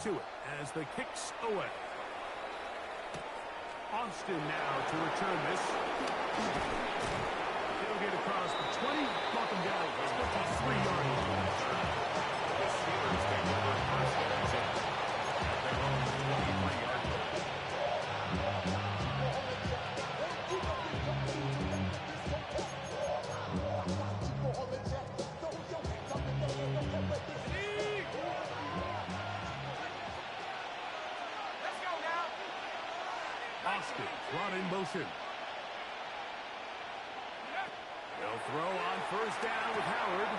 to it as the kick's away. Austin now to return this. He'll get across the 20. Knock him down. Let's go to 3-yard line. The Steelers take over first and 10 at their own 23-yard line. Austin brought in motion. They'll throw on first down with Howard.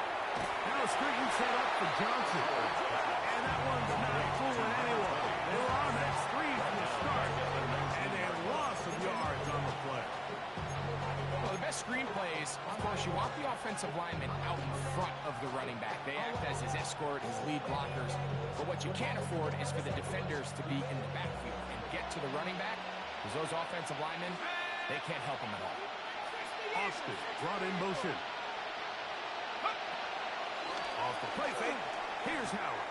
Now a screen set up for Johnson. And that one's not fooling anyone. They were on that screen from the start. And a loss of yards on the play. Well, the best screen plays, of course, you want the offensive lineman out in front of the running back. They act as his escort, his lead blockers. But what you can't afford is for the defenders to be in the backfield and get to the running back, because those offensive linemen, they can't help him at all. Austin brought in motion. Off the play fake. Here's Howard.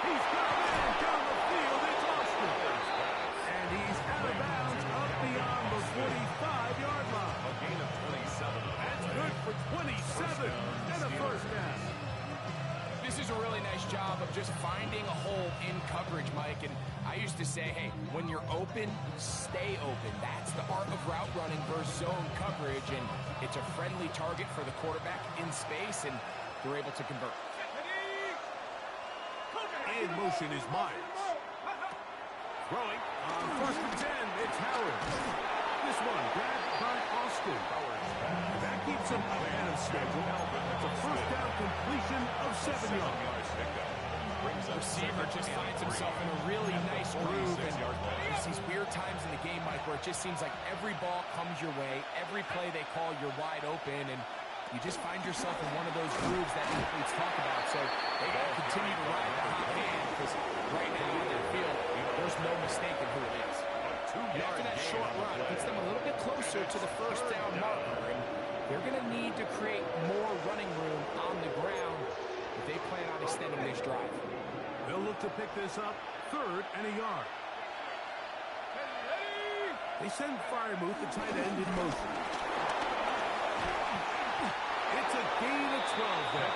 He's got a man down the field. It's Austin. And he's out of bounds up beyond the 45-yard line. A gain of 27. That's good for 27 and a first down. This is a really nice job of just finding a hole in coverage, Mike. And I used to say, hey, when you're open, stay open. That's the art of route running versus zone coverage. And it's a friendly target for the quarterback in space, and they're able to convert. In motion is Myers. Throwing on first and 10, it's Howard. This one grabbed by Austin. That keeps him ahead of schedule. It's a first down completion of 7 yards. The receiver just finds himself in a really nice groove. And there's these weird times in the game, Mike, where it just seems like every ball comes your way. Every play they call, you're wide open. And you just find yourself in one of those grooves that athletes talk about. So they got to continue to ride the hot hand, because right now in their field, there's no mistaking who it is. And after that short run, it gets them a little bit closer to the first down marker. And they're going to need to create more running room on the ground if they plan on extending this drive. They'll look to pick this up, 3rd and a yard. They send Freiermuth, the tight end, in motion. It's a gain of 12 there.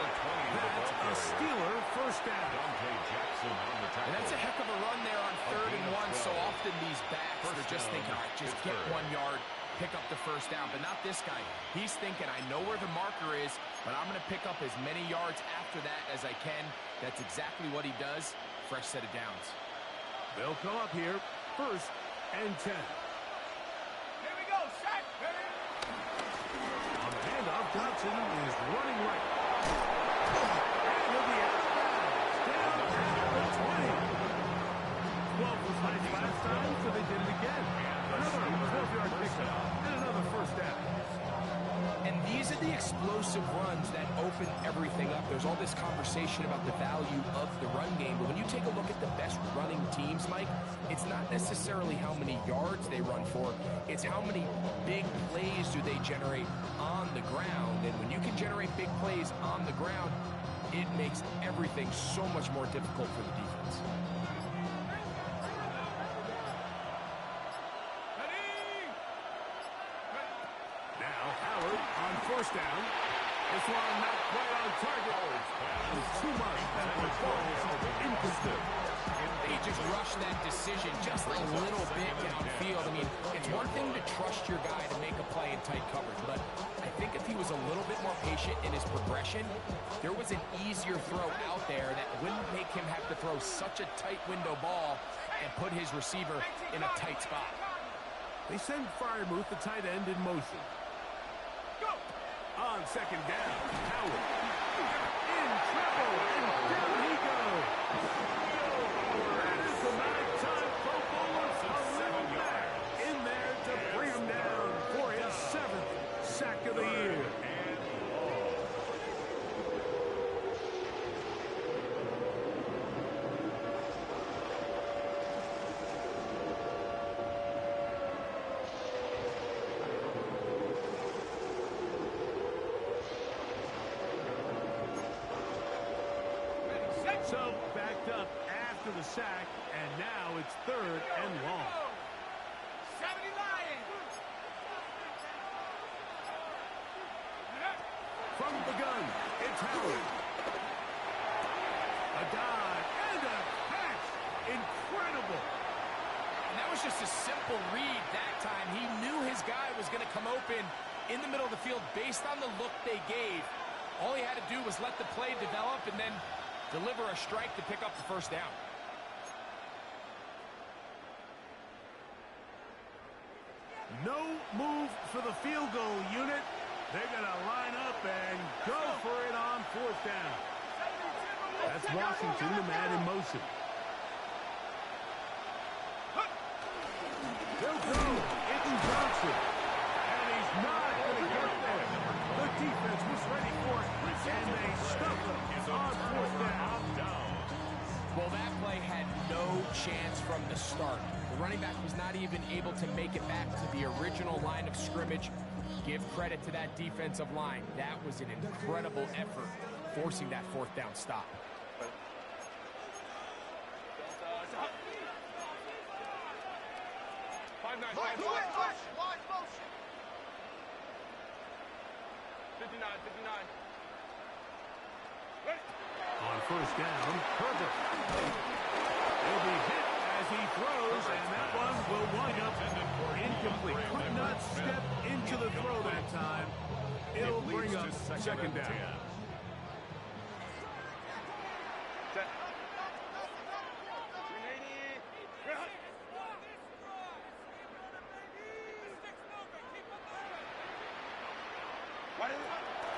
That's a Steeler first down. And that's a heck of a run there on 3rd and 1. So often these backs, they're just thinking, all right, just get 1 yard, pick up the first down. But not this guy. He's thinking, I know where the marker is, but I'm going to pick up as many yards after that as I can. That's exactly what he does. Fresh set of downs. They'll come up here, 1st and 10. Here we go, set. On the handoff, Johnson is running right. And he'll be out of bounds. Down at the 20. 12 was nice last time, so they did it again. Another 12-yard pickup and another first down. And these are the explosive runs that open everything up. There's all this conversation about the value of the run game, but when you take a look at the best running teams, Mike, it's not necessarily how many yards they run for, it's how many big plays do they generate on the ground. And when you can generate big plays on the ground, it makes everything so much more difficult for the defense. First down. This one not quite on target. It was too much. That was incomplete. They just rushed that decision just a little bit downfield. I mean, it's one thing to trust your guy to make a play in tight coverage, but I think if he was a little bit more patient in his progression, there was an easier throw out there that wouldn't make him have to throw such a tight window ball and put his receiver in a tight spot. They send Freiermuth, the tight end, in motion. On second down, Howard in trouble, and down he goes. That is the 9-time Pro Bowler Khalil Mack in there to bring him down for his 7th sack of the year. sack, and now it's 3rd and long. 70 Lions. From the gun, it's Howard. A dive and a catch. Incredible. And that was just a simple read that time. He knew his guy was going to come open in the middle of the field based on the look they gave. All he had to do was let the play develop and then deliver a strike to pick up the first down. No move for the field goal unit. They're going to line up and go for it on 4th down. That's Washington, the man in motion. They'll go. Aiden Johnson. And he's not going to get there. The defense was ready for it, and they stuffed him on 4th down. Well, that play had no chance from the start. The running back was not even able to make it back to the original line of scrimmage. Give credit to that defensive line. That was an incredible effort, forcing that 4th down stop. Launch motion. 59. On 1st down, Herbert. He'll be hit as he throws, and that one will wind up incomplete. Could not step into the throw that time. It'll bring up 2nd down.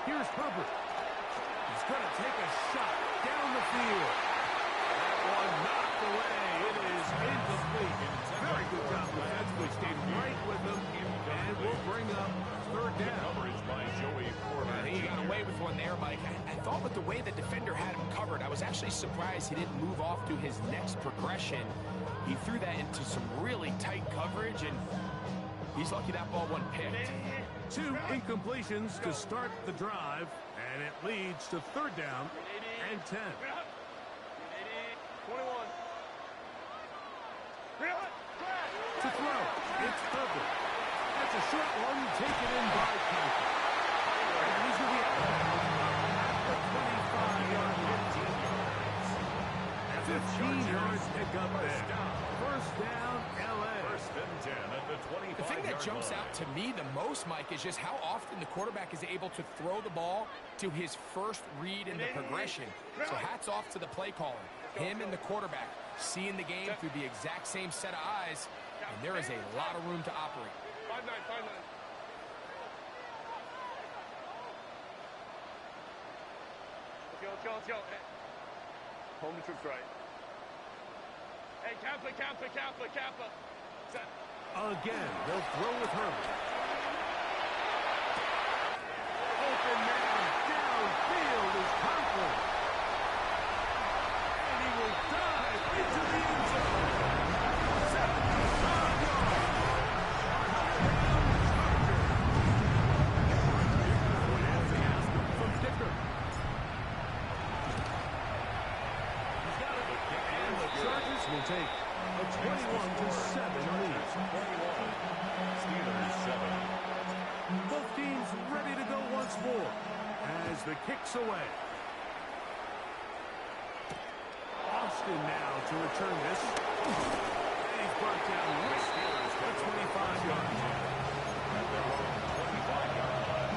Here's Herbert. He's going to take a shot down the field. That one knocked away. It is incomplete. Very good job defensively. Stayed right with him, and will bring up 3rd down. Coverage by Joey Porter. I think he got away with one there, Mike. I thought with the way the defender had him covered, I was actually surprised he didn't move off to his next progression. He threw that into some really tight coverage, and he's lucky that ball wasn't picked. 2 incompletions to start the drive, and it leads to 3rd down and 10. 21. To throw, it's Herbert. That's a short one, taken in by Kemper. And he's going to be out at the 25-yard line. 15 yards pick up there. 1st down, L.A. 1st and 10 at the 25-yard line. The thing that jumps out to me the most, Mike, is just how often the quarterback is able to throw the ball to his first read in the progression. So hats off to the play caller. Him and the quarterback seeing the game through the exact same set of eyes, and there is a lot of room to operate. 5-9. Let's go. Hey. Home the troops right. Hey, Kappa. Set. Again, they'll throw with Herbert. Open man downfield is Conklin. And he will dive into the end zone. 75 yards. From Dicker. He's got it. And the Chargers will take a 21-7 lead. 21. Steelers 7. Both teams ready to go once more as the kick's away. Austin now to return this. And he's brought down right at 25 yards. At their own 25-yard line.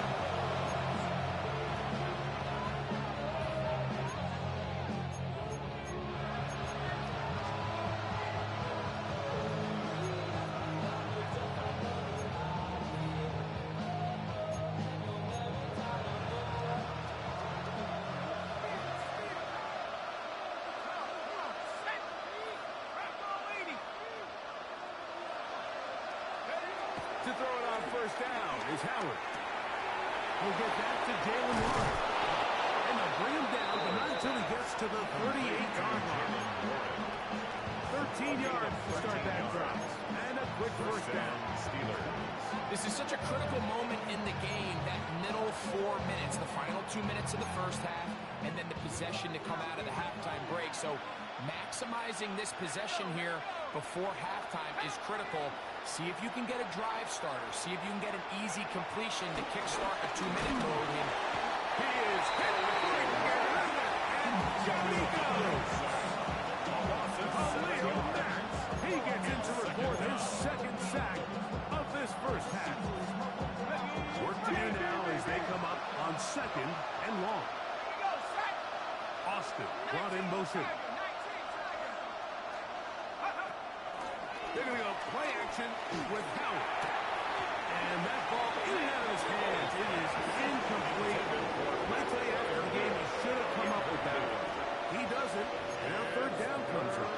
To throw it on 1st down is Howard. He'll get back to Jalen Warren. And they'll bring him down, but not until he gets to the 38-yard line. 13 yards to start that drive. And a quick 1st down. Steelers. This is such a critical moment in the game, that middle 4 minutes, the final 2 minutes of the first half, and then the possession to come out of the halftime break. So Maximizing this possession here before halftime is critical. See if you can get a drive starter. See if you can get an easy completion to kickstart a 2-minute mode. And He is hit right here, and down he goes. Khalil Mack. He gets in to record his second sack of this first half. Work to do now as they come up on 2nd and long. Austin brought in motion. They're going to go play action with Howard. And that ball in and out of his hands. It is incomplete. Let me tell you, after the game, he should have come up with that one. He doesn't, and now 3rd down comes up.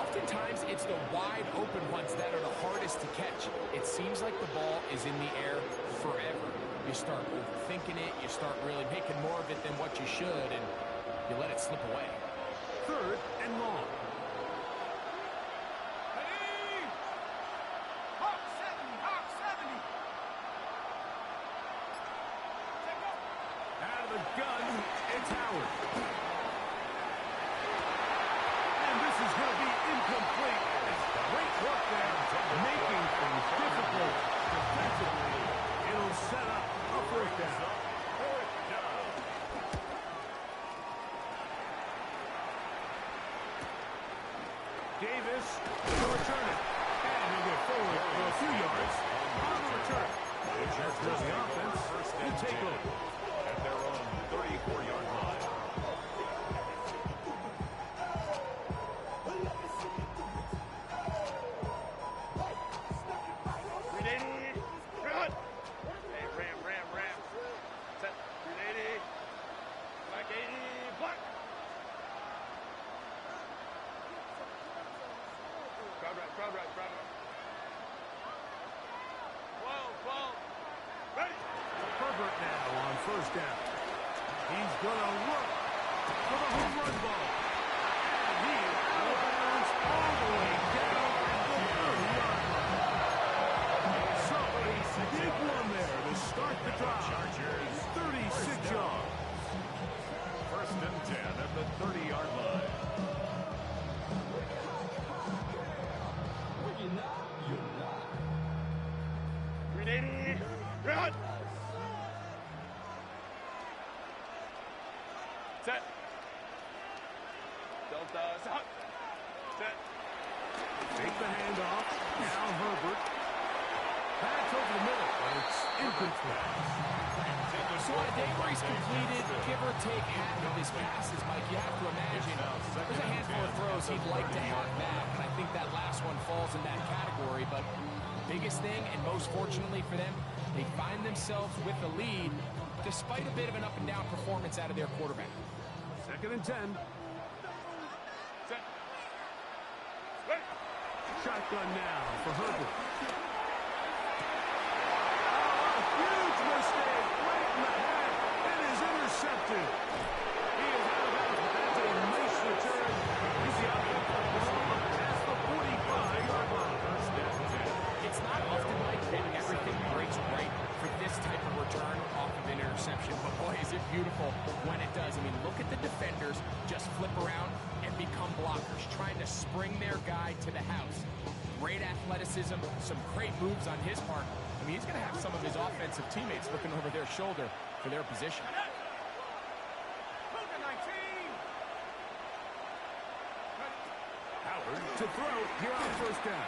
oftentimes it's the wide open ones that are the hardest to catch. It seems like the ball is in the air forever. You start overthinking it, you start really making more of it than what you should, and you let it slip away. 3rd and long. Out of the gun, it's Howard. And this is going to be incomplete. Great work there, making things difficult defensively. It'll set up a 4th down. Davis will return it. And he'll get forward for a few yards on the return. That's where the offense will take over. At their own 34-yard line. Good. Hey, ram. Set. 380. Black 80. Black. Crowd right. 12. Ready. Herbert now on 1st down. He's going to look for the home run ball. And he will bounce all the way down at the 30-yard line. So a big one there to start the drive. 36 yards. 1st and 10 at the 30-yard line. Run! Set. Delta, set. Set. Take the handoff. Now Herbert. Pass over the middle, but it's incomplete. So on a day where he's completed, give or take half of his passes, Mike, you have to imagine there's a handful of throws he'd like to have back, and I think that last one falls in that category. But biggest thing, and most fortunately for them, they find themselves with the lead despite a bit of an up-and-down performance out of their quarterback. 2nd and 10. Set. Ready. Shotgun now for Herbert. Huge mistake. Right in the head. It is intercepted. He is out of bounds, but that's a nice return. He's the offensive past the 45-yard line. It's not often like that everything breaks right for this type of return off of an interception, but boy, is it beautiful when it does. I mean, look at the defenders just flip around and become blockers, trying to spring their guy to the house. Great athleticism, some great moves on his part. I mean, he's going to have some of his offensive teammates looking over their shoulder for their position. Howard to throw here on 1st down.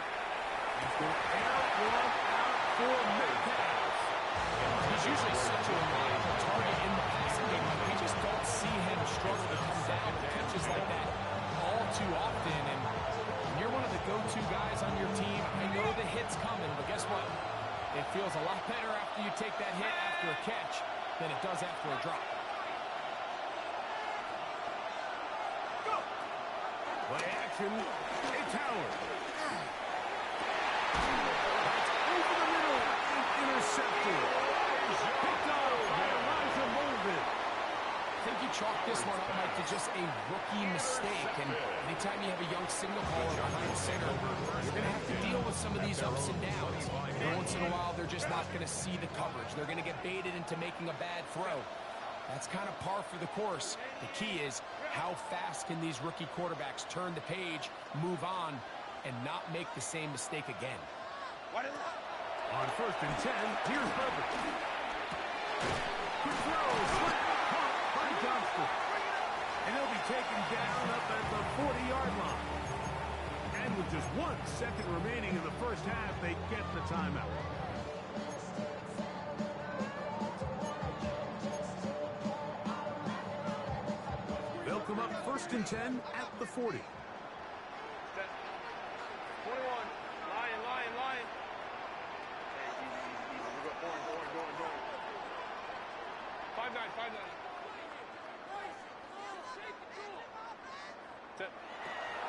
He's going to air one out for Metcalf. He's usually such a reliable target in the passing game, but we just don't see him struggle to come down with catches like that all too often. And when you're one of the go-to guys on your team, I know the hit's coming, but guess what? It feels a lot better after you take that hit after a catch than it does after a drop. Play action. It's Howard. That's over the middle and intercepted. Picked off by Elijah Molden. I think you chalk this one up, Mike, to just a rookie mistake. And anytime you have a young signal caller behind center, you're going to have to deal with some of these ups and downs. And once in a while, they're just not going to see the coverage. They're going to get baited into making a bad throw. That's kind of par for the course. The key is How fast can these rookie quarterbacks turn the page, move on, and not make the same mistake again? On 1st and 10, here's Herbert. Quick throw, slant, caught by Johnston. And he'll be taken down up at the 40-yard line. And with just 1 second remaining in the first half, they get the timeout. They'll come up 1st and 10 at the 40. 21. Lion. Hey, easy. We got going. 5-9. Set.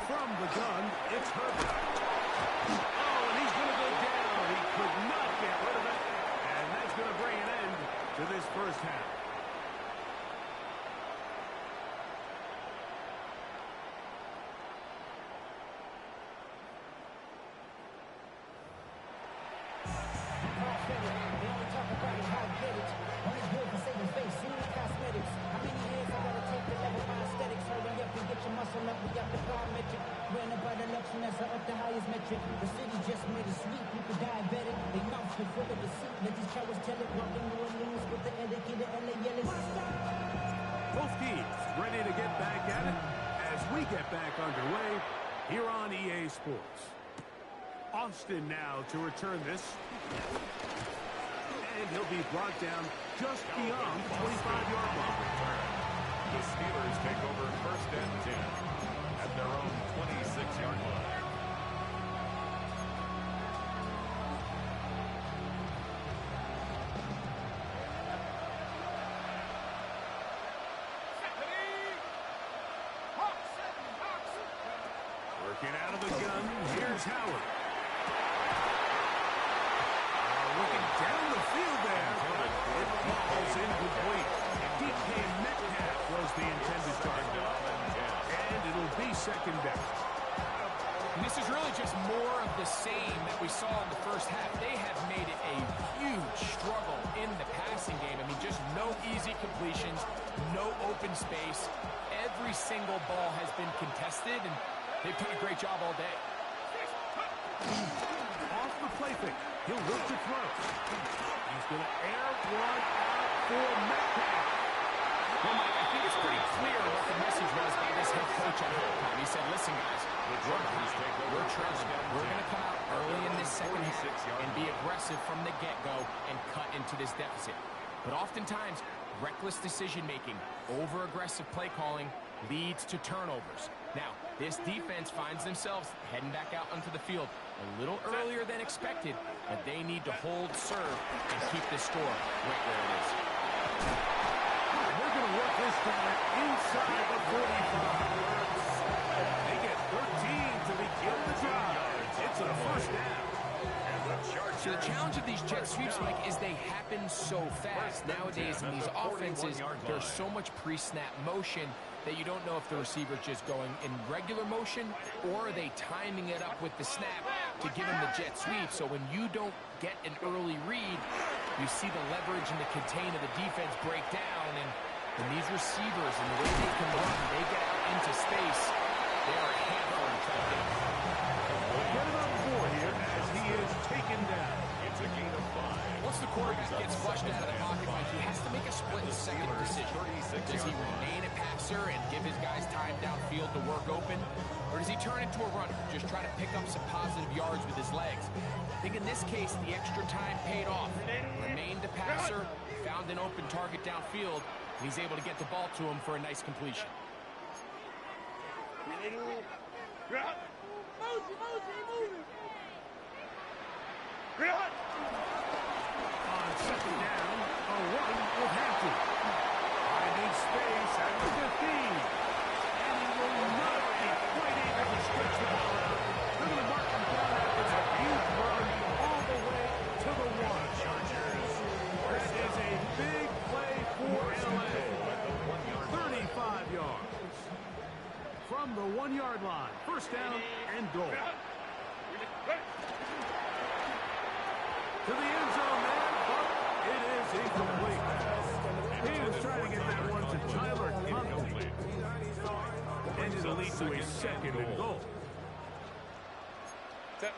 From the gun, it's Herbert. Oh, and he's going to go down. He could not get rid of it. And that's going to bring an end to this first half. The city just made a sweep. You could diabetic. They mouths are full of deceit. Let these cowards tell it. Walking New Orleans with the etiquette of LA yelling. Both teams ready to get back at it as we get back underway here on EA Sports. Austin now to return this. And he'll be brought down just beyond the 25-yard line. The Steelers take over 1st and 10 at their own 26-yard line. Working out of the gun, here's Howard. Looking down the field there, but it falls incomplete. DK Metcalf was the intended target. And it'll be 2nd down. And this is really just more of the same that we saw in the first half. They have made it a huge struggle in the passing game. I mean, just no easy completions, no open space. Every single ball has been contested, and they've done a great job all day. Off the play fake. He'll look to throw. He's going to air one out for Metcalf. Well, Mike, I think it's pretty clear what the message was by this head coach at halftime. He said, listen, guys, we're trailing. We're going to come out early in this second half and be aggressive from the get-go and cut into this deficit. But oftentimes, reckless decision-making, over-aggressive play calling leads to turnovers. Now, this defense finds themselves heading back out onto the field a little earlier than expected, but they need to hold serve and keep this score right where it is. They're going to work this down inside the 45. They get 13 to begin the drive. It's a 1st down. So the challenge of these jet sweeps, Mike, is they happen so fast. Nowadays in these offenses, there's so much pre-snap motion that you don't know if the receiver's just going in regular motion or are they timing it up with the snap to give him the jet sweep. So when you don't get an early read, you see the leverage and the contain of the defense break down. And these receivers and the way they can run, they get out into space, they are a handful to track down. Get him up 4 here as he is taken down. It's a gain of 5. Once the quarterback gets flushed out of the pocket, Mike, he has to make a split-second decision. Does he remain a passer and give his guys time downfield to work open? Or does he turn into a runner, just try to pick up some positive yards with his legs? I think in this case, the extra time paid off. Remained a passer, found an open target downfield, and he's able to get the ball to him for a nice completion. On 2nd down, a run with Hampton. Finding space at the 15. And he will not be quite able to stretch the ball out. They're going to mark him down after that huge run all the way to the 1. That is a big play for LA. 35 yards. From the 1-yard line. 1st down and goal. To the end zone there, but it is incomplete. He was trying to get that one to Tyler Conklin. And it'll lead to a second and goal. Set.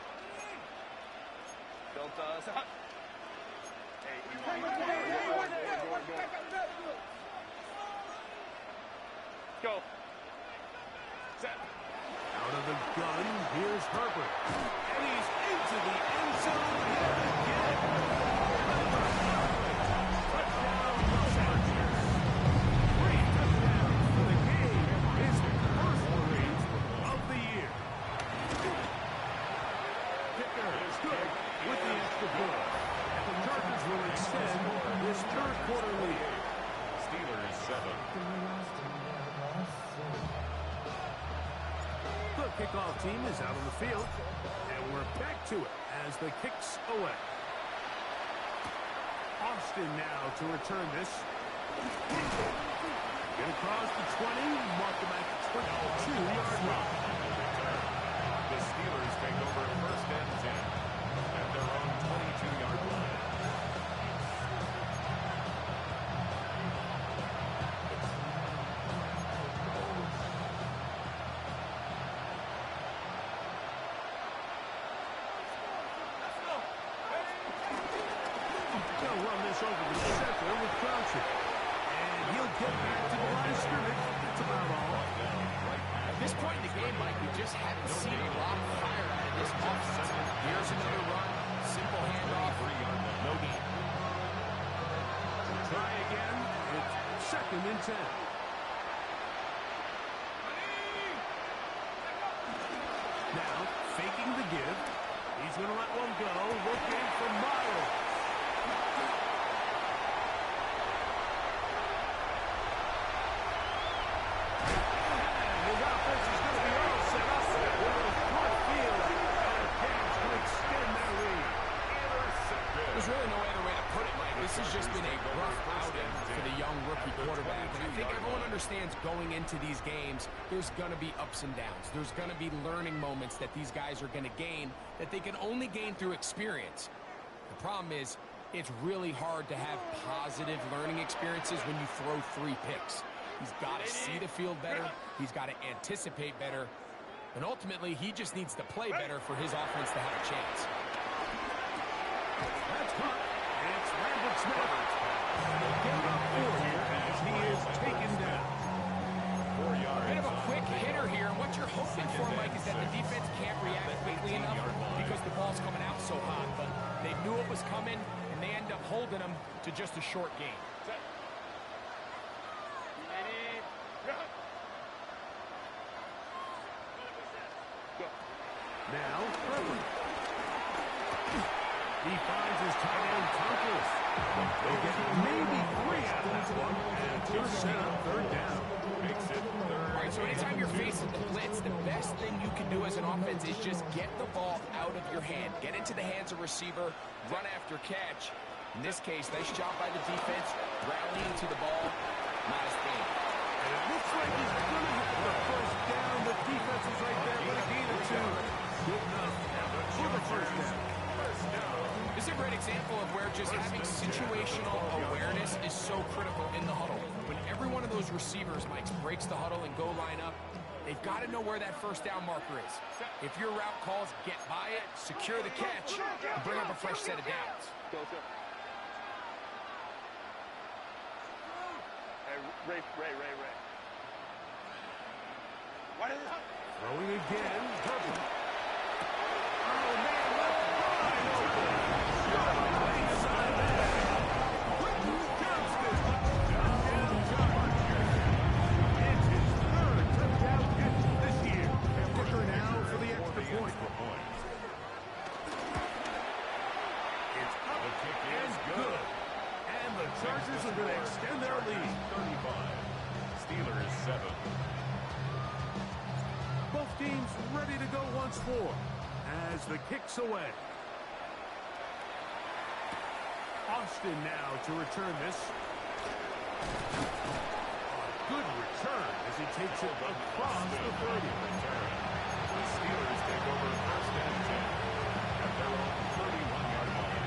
Don't stop. Hey, go. Set. Out of the gun, here's Herbert. And he's into the end zone yet again. Touchdown, the Chargers. 3 touchdowns for the game. His first 3 of the year. Kicker is good with the extra point. And the Chargers will extend this third quarter lead. Steelers 7. The kickoff team is out on the field, and we're back to it as the kick's away. Austin now to return this. Get across the 20, mark him at the 22-yard line. The Steelers take over first and 10 at their own 22-yard line. They'll run this over the center with Johnson. And he'll get back to the line of scrimmage. That's about all. At this point in the game, Mike, we just haven't seen a lot of fire out of this offense. Here's another run, simple handoff, no gain. Try again. It's second and 10. Now, faking the give. He's going to let one go. Looking for Miles. And his offense is going to be all set up with a short field. And the Cavs can extend their lead. There's really no other way to put it, Mike. This has just been a rough outing for the young rookie quarterback. And I think everyone understands going into these games, there's going to be ups and downs. There's going to be learning moments that these guys are going to gain that they can only gain through experience. The problem is, it's really hard to have positive learning experiences when you throw 3 picks. He's got to see the field better. He's got to anticipate better. And ultimately, he just needs to play better for his offense to have a chance. That's caught. It's Lambert Smith. They'll give it up 4 here as he is taken down. 4 yards. Bit of a quick hitter here. And what you're hoping for, Mike, is that the defense can't react quickly enough because the ball's coming out so hot. But they knew it was coming, and they end up holding them to just a short game. Now, Herbert. He finds his tight end, Tompkins. They'll get maybe 3 out of that one, and they're set up third down. Makes it All right, so anytime you're facing the blitz, the best thing you can do as an offense is just get the ball out of your hand. Get into the hands of receiver, run after catch. In this case, nice job by the defense, rallying to the ball. Nice game. And it looks like he's going to hit the first down. The defense is right there, but a gain or 2. Good enough for the first down. This is a great example of where just having situational awareness is so critical in the huddle. When every one of those receivers, Mike, breaks the huddle and go line up, they've got to know where that first down marker is. If your route calls, get by it, secure the catch, and bring up a fresh set of downs. Hey, Ray. What is it? Throwing again, Herbert. Oh, man, left wide open. Late side there. Johnston. Touchdown, Chargers. It's his 3rd touchdown catch this year. Kicker now for the extra point. It's up and good. And the Chargers are going to extend their lead. 35. Steelers 7. Both teams ready to go once more as the kick's away. Austin now to return this. A good return as he takes it across the 30. The Steelers take over first and 10 at their own 31-yard line.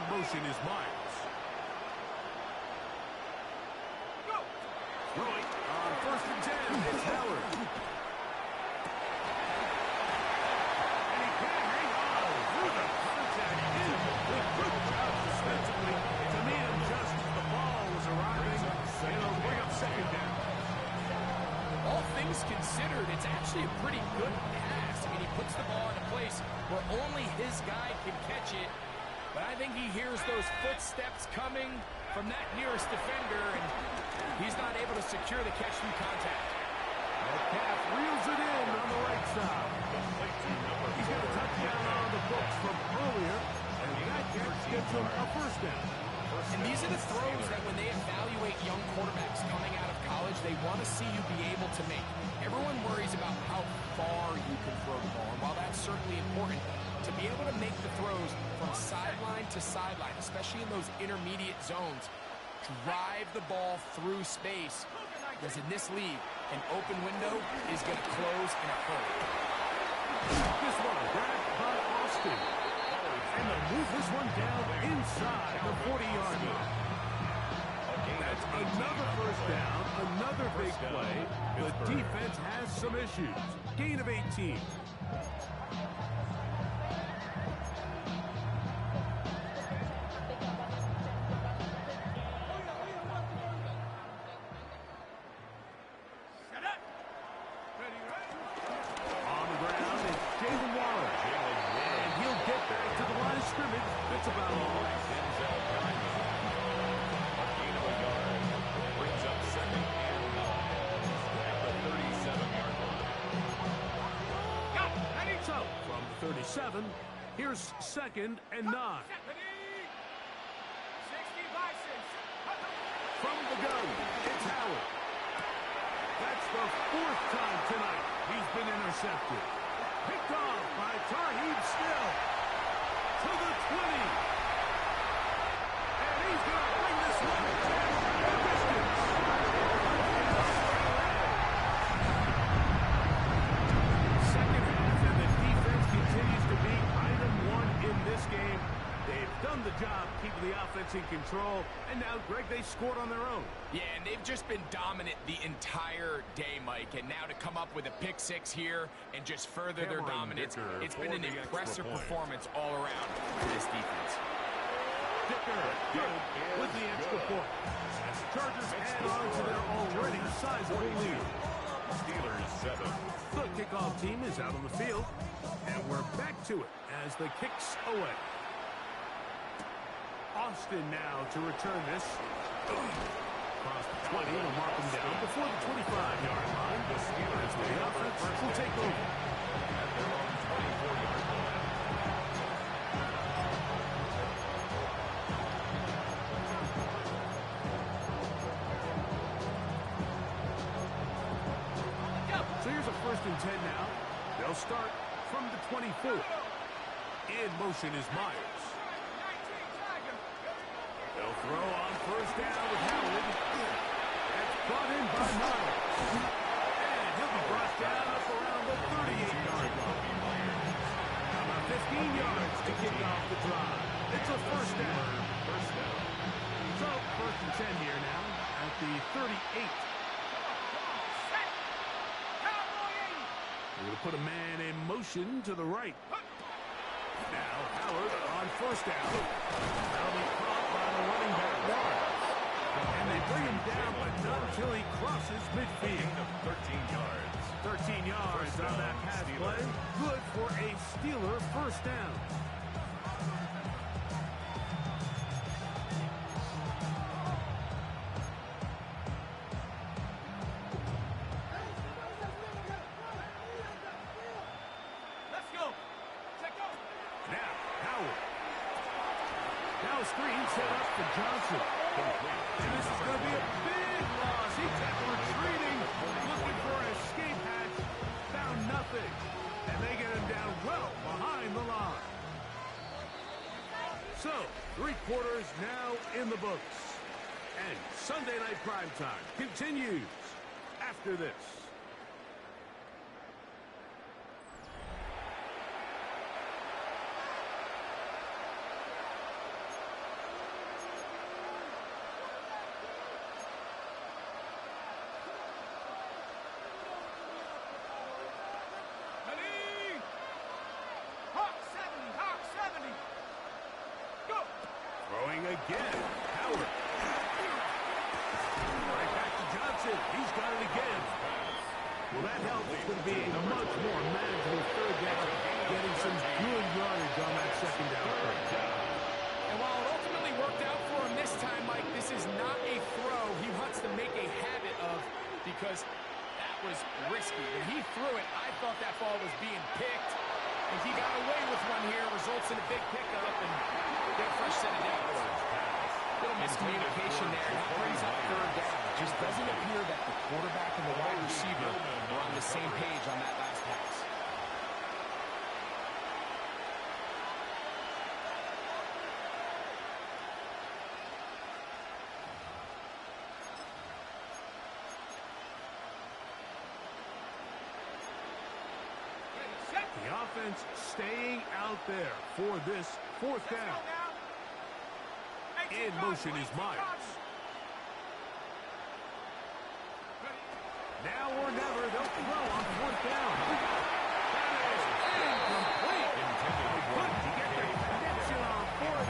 motion is Myers. Throwing on 1st and 10. It's Howard. And he can't hang on through the contact. With good job defensively to meet him just as the ball was arriving. And it'll bring up 2nd down. All things considered, it's actually a pretty good pass. I mean, he puts the ball in a place where only his guy can catch it. But I think he hears those footsteps coming from that nearest defender, and he's not able to secure the catch through contact. Metcalf reels it in on the right side. He's got a touchdown on the books from earlier, and that catch gets him a 1st down. And these are the throws that when they evaluate young quarterbacks coming out of college, they want to see you be able to make. Everyone worries about how far you can throw the ball, and while that's certainly important, to be able to make the throws from sideline to sideline, especially in those intermediate zones, drive the ball through space, because in this league, an open window is going to close in a hurry. This one grabbed by Austin. And they'll move this one down inside the 40-yard line. That's another 1st down, another big play. The defense has some issues. Gain of 18. On the ground, it's Jalen Waller. And he'll get back to the line of scrimmage. That's about all. A gain of a yard. Brings up 2nd and 9 at the 37-yard line. So, from the 37, here's 2nd and 9. From the gun, it's Howard. That's the 4th time tonight he's been intercepted. Picked off by Tarheeb Still to the 20. And he's going to bring this one down the distance. Second half, and the defense continues to be item 1 in this game. They've done the job keeping the offense in control, and now, Greg, they scored on their own. Yeah, and they've just been dominant the entire day, Mike. And now to come up with a pick 6 here and just further their dominance, it's been an impressive performance all around for this defense. Dicker good with the extra point. As the Chargers add on to their already sizable lead. Steelers 7. The kickoff team is out on the field, and we're back to it as the kick's away. Austin now to return this. Across the 20, will mark him down before the 25-yard line. The Steelers, the offense, will take over. At their own 24-yard line. So here's a 1st and 10 now. They'll start from the 24. In motion is Myers. They'll throw on 1st down with Howard. That's brought in by Myers. And he'll be brought down up around the 38-yard line. About 15 yards to kick off the drive. It's a 1st down. So 1st and 10 here now at the 38. We're going to put a man in motion to the right. Now Howard on 1st down. That'll be caught by the running back Warren. And they bring him down, but not until he crosses midfield. Of 13 yards. 13 yards on that pass play. Good for a Steeler 1st down. Now a screen set up for Johnson. And this is going to be a big loss. He kept retreating, looking for an escape hatch. Found nothing. And they get him down well behind the line. So, 3 quarters now in the books. And Sunday Night Primetime continues after this. again. Howard. Right back to Johnson. He's got it again. Well, that helps. It's going to be a much more manageable third down, getting some good yardage on that second down play. And while it ultimately worked out for him this time, Mike, this is not a throw he wants to make a habit of, because that was risky. When he threw it, I thought that ball was being picked, and he got away with one here, results in a big pickup, and get a fresh set of downs. Little miscommunication there. That brings up third down. It just doesn't appear that the quarterback and the wide receiver were on the same page on that last pass. The offense staying out there for this fourth down. In motion is Myers. Now or never, they'll throw on fourth down. That is incomplete. Couldn't get the connection on fourth.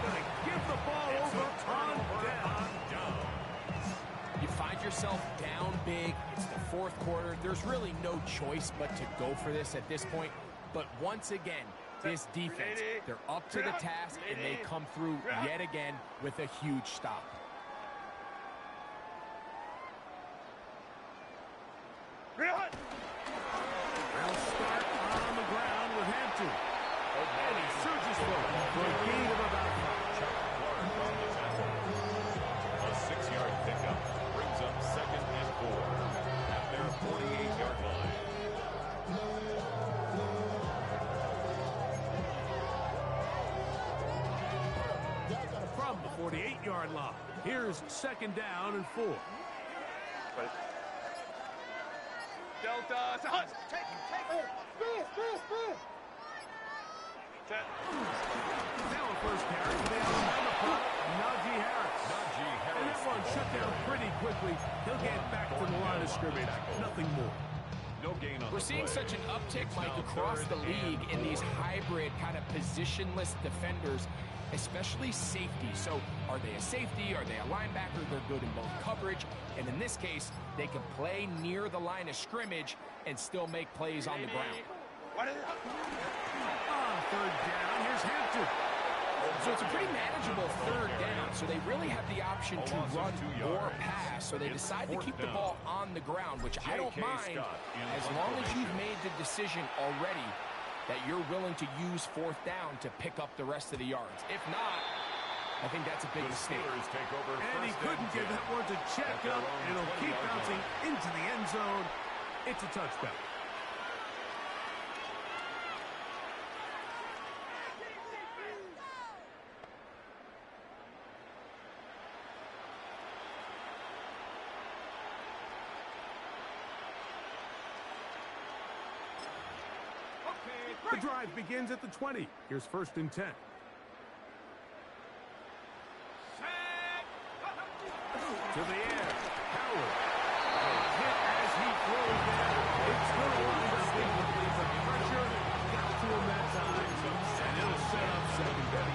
Going to give the ball over on down. You find yourself down big. It's the fourth quarter. There's really no choice but to go for this at this point. But once again, this defense, they're up to the task, and they come through yet again with a huge stop. They'll start on the ground with Hampton. And he surges forward for a gain of about 5. A 6-yard pickup brings up 2nd and 4 at their 48-yard line. From the 48-yard line, here's 2nd down and 4. Delta. Take it. Now a first carry for the Alabama prop, Najee Harris. And that one shut down pretty quickly. He'll get back to the line of scrimmage. Nothing more. No gain on We're seeing such an uptick, Mike, across the league in these hybrid kind of positionless defenders, especially safety. So are they a safety? Are they a linebacker? They're good in both coverage. And in this case, they can play near the line of scrimmage and still make plays on the ground. Third down, here's Hampton. So it's a pretty manageable third down. So they really have the option to run or pass. So they decide to keep the ball on the ground, which I don't mind as long as you've made the decision already that you're willing to use fourth down to pick up the rest of the yards. If not, I think that's a big mistake. And he couldn't get that one to check up, and it'll keep bouncing into the end zone. It's a touchback. The drive begins at the 20. Here's 1st and 10. To the air. Howard. Hit as he throws there. It's going to wind up incomplete, but pressure got to him that time. And it'll set up 2nd down.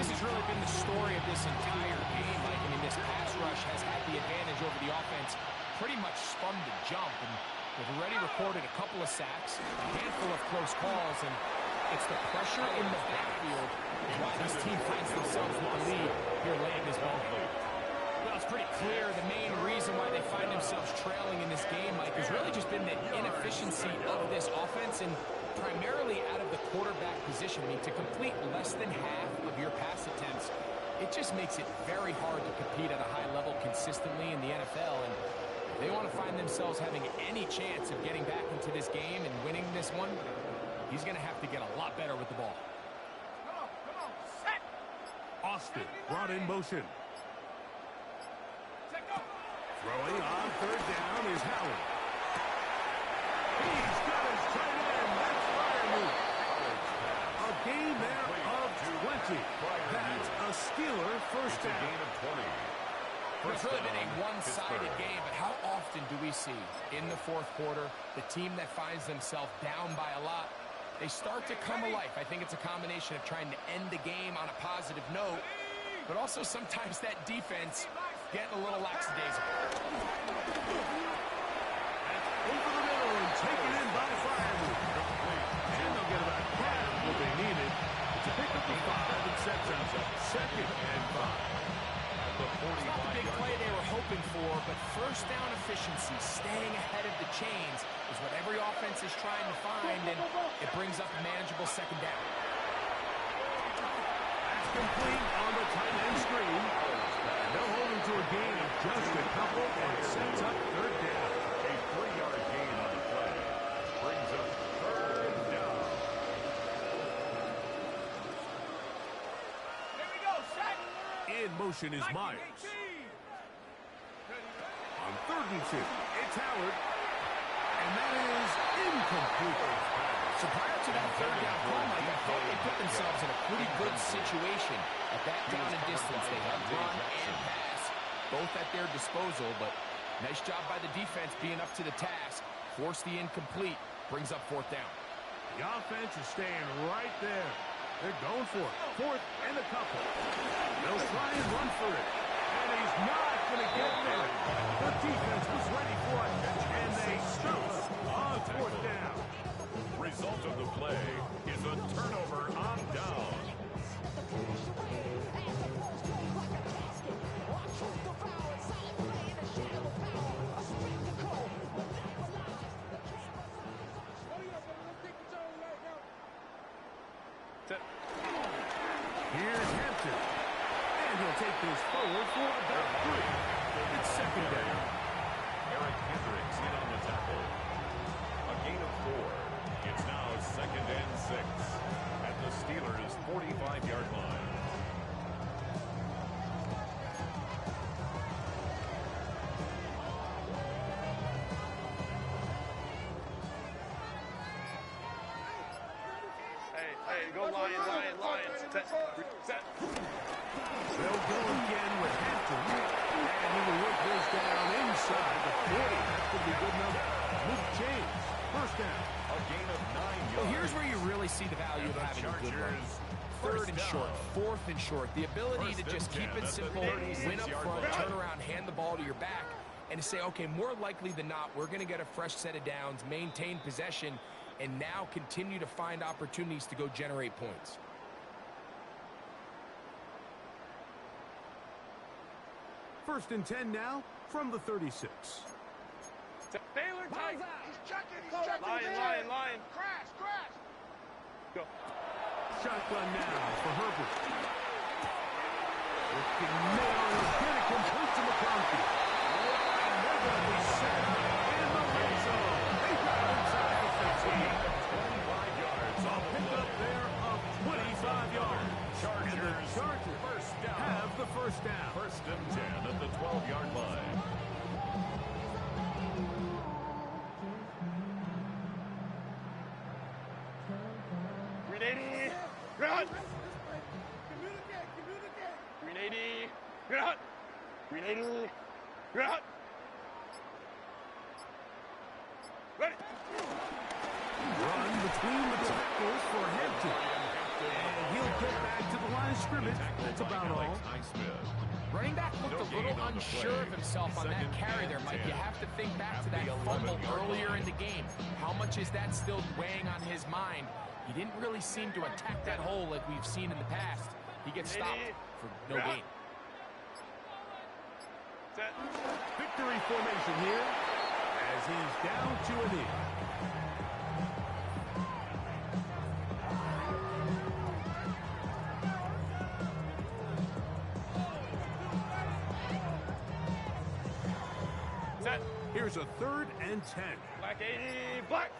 This has really been the story of this entire game, Mike. I mean, this pass rush has had the advantage over the offense pretty much from the jump. And they've already recorded a couple of sacks, a handful of close calls, and it's the pressure in the backfield why this team finds themselves with the lead here late in this ball game. Well, it's pretty clear the main reason why they find themselves trailing in this game, Mike, has really just been the inefficiency of this offense and primarily out of the quarterback position. I mean, to complete less than half of your pass attempts, it just makes it very hard to compete at a high level consistently in the NFL. And if they want to find themselves having any chance of getting back into this game and winning this one, he's going to have to get a lot better with the ball. Austin brought in motion. Throwing on 3rd down is Howard. He's got his tight end. That's fire move. A gain there of 20. That's a Steeler first down. Gain of 20. It's really been a one-sided game, but how often do we see in the fourth quarter the team that finds themselves down by a lot, they start to come alive. I think it's a combination of trying to end the game on a positive note, but also sometimes that defense getting a little lackadaisical. Over the middle and taken in by Fireman. And they'll get about half what they needed to pick up the 5 and sets up 2nd and 5. It's not the big play they were hoping for, but first down efficiency, staying ahead of the chains, is what every offense is trying to find, and it brings up a manageable 2nd down. That's complete on the tight end screen. They'll hold him to a gain of just a couple, and it sets up 3rd down. A 3-yard gain on the play brings up 3rd down. Here we go, set. In motion is Myers. On 3rd and 2, it's Howard. And that is incomplete. So prior to that 3rd down play, Mike, I thought they put themselves in a pretty good situation at that down and distance. They had run and pass, both at their disposal, but nice job by the defense being up to the task. Force the incomplete, brings up 4th down. The offense is staying right there. They're going for it. 4th and a couple. They'll try and run for it. And he's not going to get there. The defense was ready for it, and they stopped on 4th down. Result of the play is a turnover on down. Here's Hampton. And he'll take this forward for about 3. It's 2nd down. Eric Hendricks in on the tackle. A gain of 4. It's now 2nd and 6 at the Steelers' 45-yard line. Hey, go Lions. Set. They'll go again with Hampton. And he will work this down inside the 40. That could be good enough. Move change. 1st down. A gain of 9 yards. Well, here's where you really see the value of having a good run. 3rd and short, 4th and short. The ability to just keep it simple, win up front, turn around, hand the ball to your back, and to say, okay, more likely than not, we're going to get a fresh set of downs, maintain possession, and now continue to find opportunities to go generate points. First and 10 now from the 36. Baylor tight. He's checking. Lion. Crash. Go. Shotgun now for Herbert. Looking nail and get it complete to McConkey. And they're going to be set up in the red zone. They got inside the 15. 25 yards. A pickup there of 25 yards. And the Chargers first down. have the 1st down. 1st and 10 at the 12-yard line. Run! 380. Run! 380. Run! Ready! Run between the tackles for Hampton. And he'll get back to the line of scrimmage. That's about all. Running back looked a little unsure of himself on that carry there, Mike. You have to think back to that fumble earlier in the game. How much is that still weighing on his mind? He didn't really seem to attack that hole like we've seen in the past. He gets stopped for no gain. Set. Victory formation here as he's down to a knee. Set. Here's a 3rd and 10. Black 80. Black.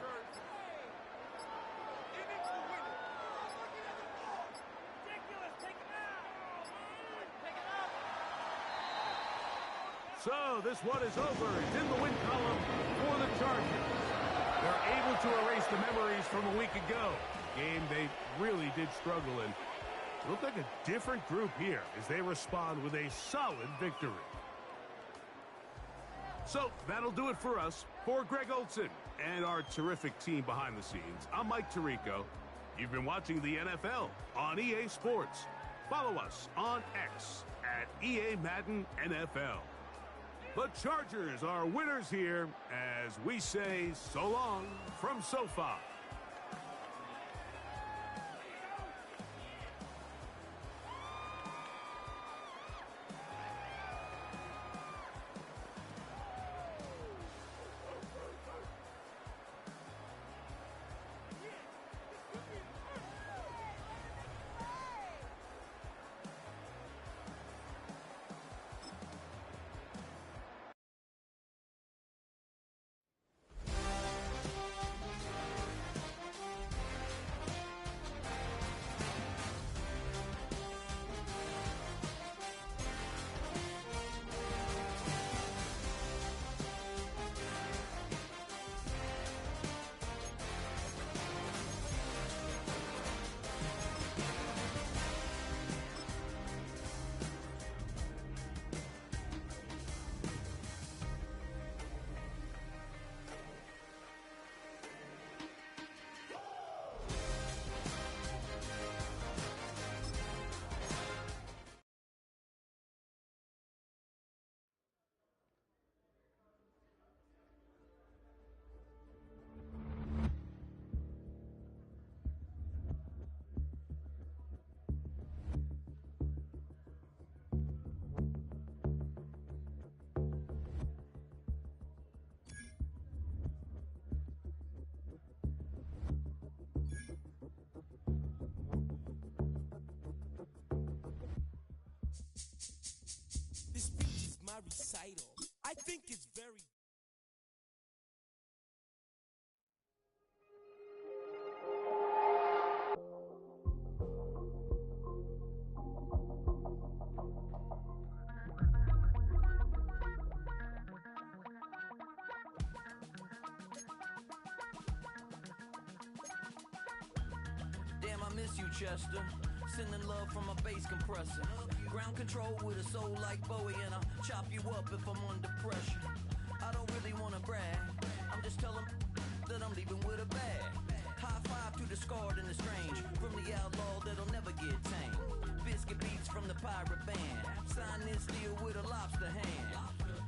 So this one is over. It's in the win column for the Chargers. They're able to erase the memories from a week ago. Game they really did struggle in. It looked like a different group here as they respond with a solid victory. So that'll do it for us. For Greg Olson and our terrific team behind the scenes, I'm Mike Tirico. You've been watching the NFL on EA Sports. follow us on X at EA Madden NFL. The Chargers are winners here as we say so long from SoFi. This speech is my recital. I think it's very... Damn, I miss you, Chester. Sending love from a bass compressor. Ground control with a soul like Bowie, and I'll chop you up if I'm under pressure. I don't really wanna brag. I'm just telling that I'm leaving with a bag. High five to the scarred and the strange, from the outlaw that'll never get tamed. Biscuit beats from the pirate band. Sign this deal with a lobster hand.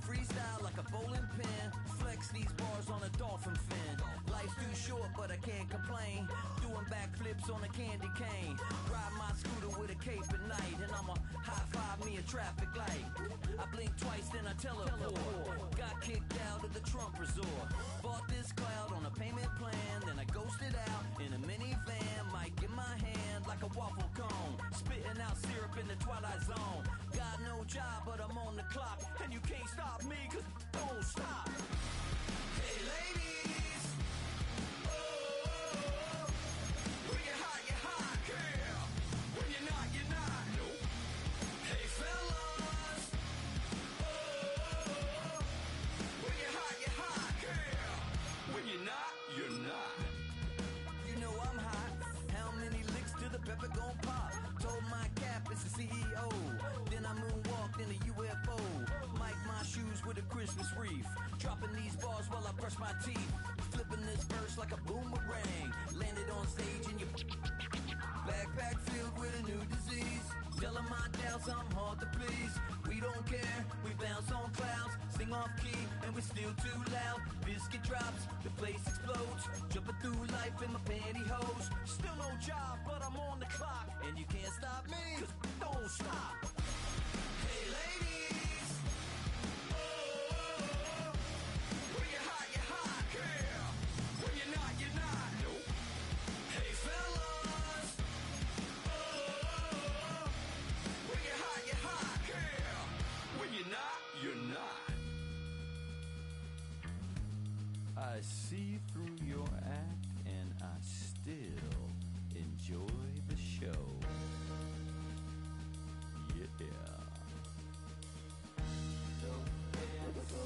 Freestyle like a bowling pin. Flex these bars on a dolphin fin. Life's too short, but I can't complain. Doing backflips on a candy cane. Ride my scooter with a cape at night, and I'ma high five me a traffic light. I blink twice, then I teleport. Got kicked out of the Trump resort. Bought this cloud on a payment plan, then I ghosted out in a minivan. Mic in my hand like a waffle cone. Spitting out syrup in the twilight zone. Got no job, but I'm on the clock, and you can't stop me, cause don't stop. Hey ladies, oh, when you're hot, girl. When you're not, nope. Hey fellas, oh, when you're hot, girl. When you're not, you're not. You know I'm hot. How many licks till the pepper gon' pop? Told my cap it's the CEO. Then I moonwalked in a UFO. Mic my shoes with a Christmas wreath. Dropping these bars while I brush my teeth. Flipping this verse like a boomerang. Landed on stage in your backpack filled with a new disease. Telling my doubts I'm hard to please. We don't care, we bounce on clouds. Sing off key and we're still too loud. Biscuit drops, the place explodes. Jumping through life in my pantyhose. Still no job, but I'm on the clock. And you can't stop me, cause don't stop. Hey ladies, oh, when you're hot, girl. When you're not, nope. Hey fellas, oh, when you're hot, girl. When you're not, you're not. I see through your act and I still enjoy the show. Yeah.